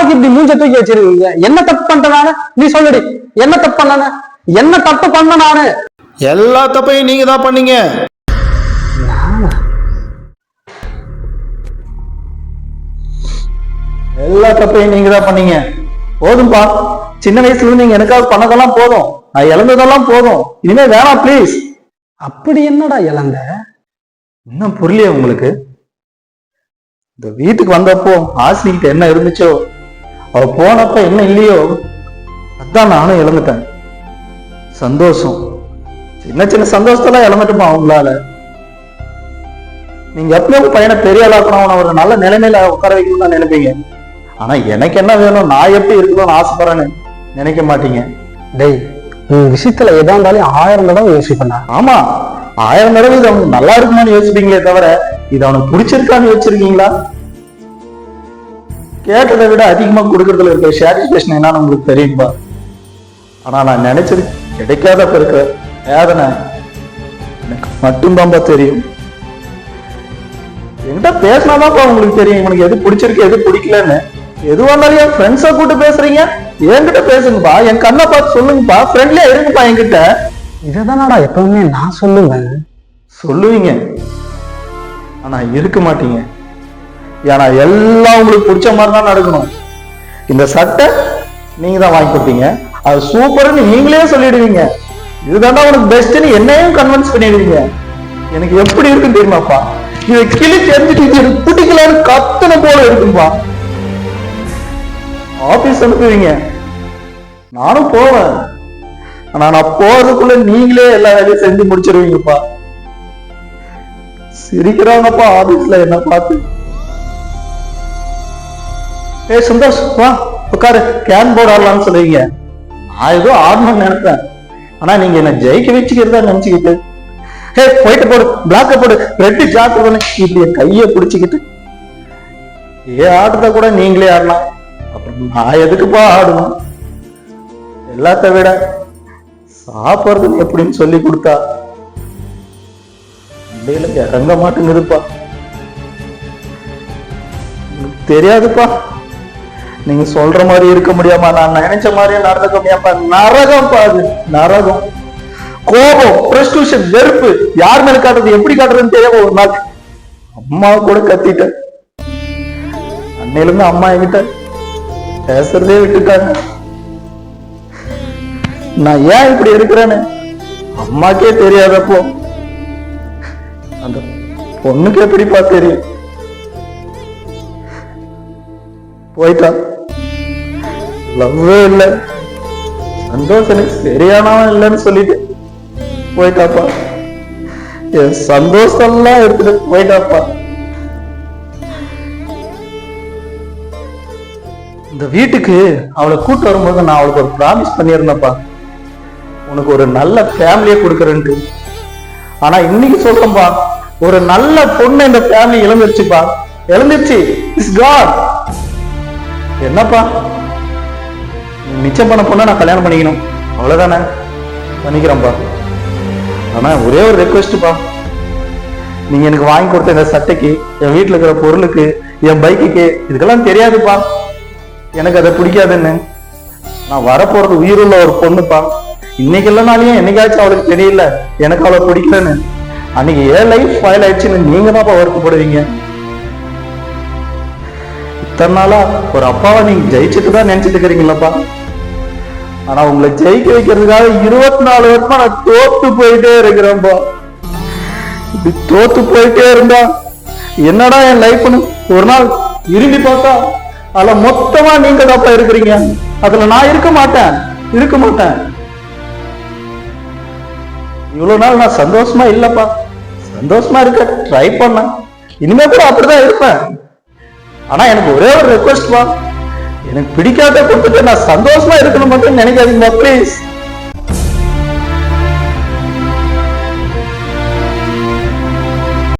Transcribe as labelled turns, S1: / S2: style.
S1: நாளைக்கு இப்படி மூஞ்ச தூக்கி வச்சிருக்கீங்க? என்ன தப்பு பண்ணிட்ட நானு? நீ சொல்லுடி, என்ன தப்பு பண்ண? என்ன தப்பு பண்ண நானு?
S2: எல்லா தப்பையும் நீங்க தான் பண்ணீங்க. எல்லா தப்பையும் நீங்க தான் பண்ணீங்க. போதும்பா, சின்ன வயசுல இருந்து நீங்க எனக்காக பண்ணதெல்லாம் போதும், நான் இழந்ததெல்லாம் போதும், இனிமே வேணாம் ப்ளீஸ்.
S1: அப்படி என்னடா இழந்த?
S2: இன்னும் புரியலையே உங்களுக்கு? இந்த வீட்டுக்கு வந்தப்போ ஆசினிக்கிட்ட என்ன இருந்துச்சோ, அவ போனப்ப என்ன இல்லையோ, அதான் நானும் இழந்துட்டேன். சந்தோஷம், சின்ன சின்ன சந்தோஷத்தெல்லாம் இழந்துட்டுமா அவங்களால. நீங்க எப்பயும் உங்க பையனை பெரிய ஆளாக்கணும், அவனை ஒரு நல்ல நிலைமையில உட்கார வைக்கணும்னு தான் நினைப்பீங்க. ஆனா எனக்கு என்ன வேணும், நான் எப்படி இருக்கணும்னு ஆசைப்படுறேன்னு நினைக்க மாட்டீங்க.
S1: டேய், உன் விஷயத்துல எதா இருந்தாலும் 1000 தடவை யோசிப்பேன்.
S2: ஆமா, 1000 தடவை இது அவனுக்கு நல்லா இருக்குமான்னு யோசிப்பீங்களே தவிர இது அவனுக்கு பிடிச்சிருக்கான்னு யோசிச்சிருக்கீங்களா? கேட்டதை விட அதிகமா கொடுக்கறதுல இருக்க சாட்டிஸ்பேக்ஷன் என்னன்னு உங்களுக்கு தெரியும்பா. ஆனா நான் நினைச்சது கிடைக்காதப்ப இருக்க வேதனை எனக்கு மட்டும்தான்பா தெரியும். என்கிட்ட பேசினாதான்ப்பா உங்களுக்கு தெரியும் இவனுக்கு எது பிடிச்சிருக்கு எது பிடிக்கலன்னு. எதுவா இருந்தாலும் என் ஃப்ரெண்ட்ஸை கூட்டு பேசுறீங்க, என்கிட்ட பேசுங்கப்பா, என் கண்ணை பார்த்து சொல்லுங்கப்பா, ஃப்ரெண்ட்லியா இருங்கப்பா என்கிட்ட.
S1: இததானடா எப்பவுமே நான் சொல்லுவேன்.
S2: சொல்லுவீங்க, ஆனா இருக்க மாட்டீங்க. ஏன்னா எல்லாம் உங்களுக்கு பிடிச்ச மாதிரி தான் நடக்கணும். இந்த சட்டை நீங்க தான் வாங்கி கொடுத்தீங்க, அது சூப்பர்னு நீங்களே சொல்லிடுவீங்க. இதுதான்டா உனக்கு பெஸ்ட்னு என்னையும் கன்வின்ஸ் பண்ணிடுவீங்க. எனக்கு எப்படி இருக்குன்னு தெரியுமாப்பா? இதை கிளி தெரிஞ்சுட்டு இது பிடிக்கலன்னு கத்தனை போல இருக்கும்பா. ஆபீஸ் அனுப்புவீங்க, நானும் போவேன். ஆனா நான் போறதுக்குள்ள நீங்களே எல்லா வேலையும் செஞ்சு முடிச்சிருவீங்கப்பா. சிரிக்கிறாங்கப்பா ஆபீஸ்ல என்ன பார்த்து. ஏ சந்தோஷ், வா உட்காரு, கேன் போர்டு ஆடலாம்னு சொல்லுவீங்க. நான் ஏதோ ஆடணும்னு நினைப்பேன், ஆனா நீங்க என்ன ஜெயிக்க வச்சுக்கிறதா நினைச்சுக்கிட்டு, ஹே போயிட்டு போடு, பிளாக்க போடு, ரெட்டு ஜாக்கு பண்ணு, இப்படி என் கையை பிடிச்சிக்கிட்டு ஆடுறத கூட நீங்களே ஆடலாம். அப்புறம் நான் எதுக்குப்பா ஆடணும்? எல்லாத்த விட சாப்பிடுறது எப்படின்னு சொல்லி கொடுத்தா இறங்க மாட்டேங்குதுப்பா. தெரியாதுப்பா, நீங்க சொல்ற மாதிரி இருக்க முடியாம, நான் நினைச்ச மாதிரியே நடந்துக்க முடியாம நரகம்ப்பா. அது நரகம். கோபம், பிரஸ்டியூஷன், வெறுப்பு, யார் மேல காட்டுறது எப்படி காட்டுறதுன்னு தெரியாம ஒரு நாள் அம்மா கூட கத்திட்டேன். அன்னையில இருந்து அம்மா என்கிட்ட பேசுறதே விட்டுட்டாங்க. நான் ஏன் இப்படி இருக்கிறேன்னு அம்மாக்கே தெரியாதப்போ அந்த பொண்ணுக்கு எப்படிப்பா தெரியும்? போயிட்டா, லவ்வே இல்லை, சந்தோஷம் சரியானவன் இல்லைன்னு சொல்லிட்டு போயிட்டாப்பா. என் சந்தோஷம் எல்லாம் எடுத்துட்டு போயிட்டாப்பா. இந்த வீட்டுக்கு அவளை கூட்டு வரும்போது நான் அவளுக்கு ஒரு ப்ராமிஸ் பண்ணியிருந்தேன்ப்பா, உனக்கு ஒரு நல்ல ஃபேமிலியை கொடுக்குறேன்ட்டு. ஆனா இன்னைக்கு சொல்றேன்பா, ஒரு நல்ல பொண்ணு இந்த ஃபேமிலி இழந்துருச்சுப்பா, இழந்துருச்சு. It's God. என்னப்பா, மிச்சம் பண்ண பொண்ணை நான் கல்யாணம் பண்ணிக்கணும், அவ்வளவுதானே? பண்ணிக்கிறேன்ப்பா. ஆனா ஒரே ஒரு ரெக்வெஸ்ட்பா, நீங்க எனக்கு வாங்கி கொடுத்த இந்த சட்டைக்கு, என் வீட்டுல இருக்கிற பொருளுக்கு, என் பைக்குக்கு, இதுக்கெல்லாம் தெரியாதுப்பா எனக்கு அதை பிடிக்காதுன்னு. நான் வரப்போறது உயிருள்ள ஒரு பொண்ணுப்பா. இன்னைக்கு இல்லைனாலையும் என்னைக்காச்சும் அவளுக்கு தெரியல எனக்கு அவளை பிடிக்கலன்னு. அன்னைக்கு ஏன் லைஃப் ஃபைல் ஆயிடுச்சுன்னு நீங்க தான் வருத்தப்படுவீங்க. இத்தனை நாளா ஒரு அப்பாவை நீங்க ஜெயிச்சுட்டு தான் நினைச்சிட்டு இருக்கிறீங்களப்பா. ஆனா உங்களை ஜெயிக்க வைக்கிறதுக்காக 24 வருஷமா நான் தோத்து போயிட்டே இருக்கிறேன்ப்பா. இப்படி தோத்து போயிட்டே இருந்தா என்னடா என் லைஃப்னு ஒரு நாள் இரும்பி பார்த்தா அதுல மொத்தமா நீங்க தாப்பா இருக்கிறீங்க. அதுல நான் இருக்க மாட்டேன். இவ்வளவு நாள் நான் சந்தோஷமா இல்லப்பா, சந்தோஷமா இருக்க ட்ரை பண்ண, இனிமே கூட அப்படிதான் இருப்பேன். ஆனா எனக்கு ஒரே ஒரு ரெக்வெஸ்ட்பா, எனக்கு பிடிக்காத கொடுத்துட்டு நான் சந்தோஷமா இருக்கணும் மட்டும் நினைக்காதீங்க ப்ளீஸ்.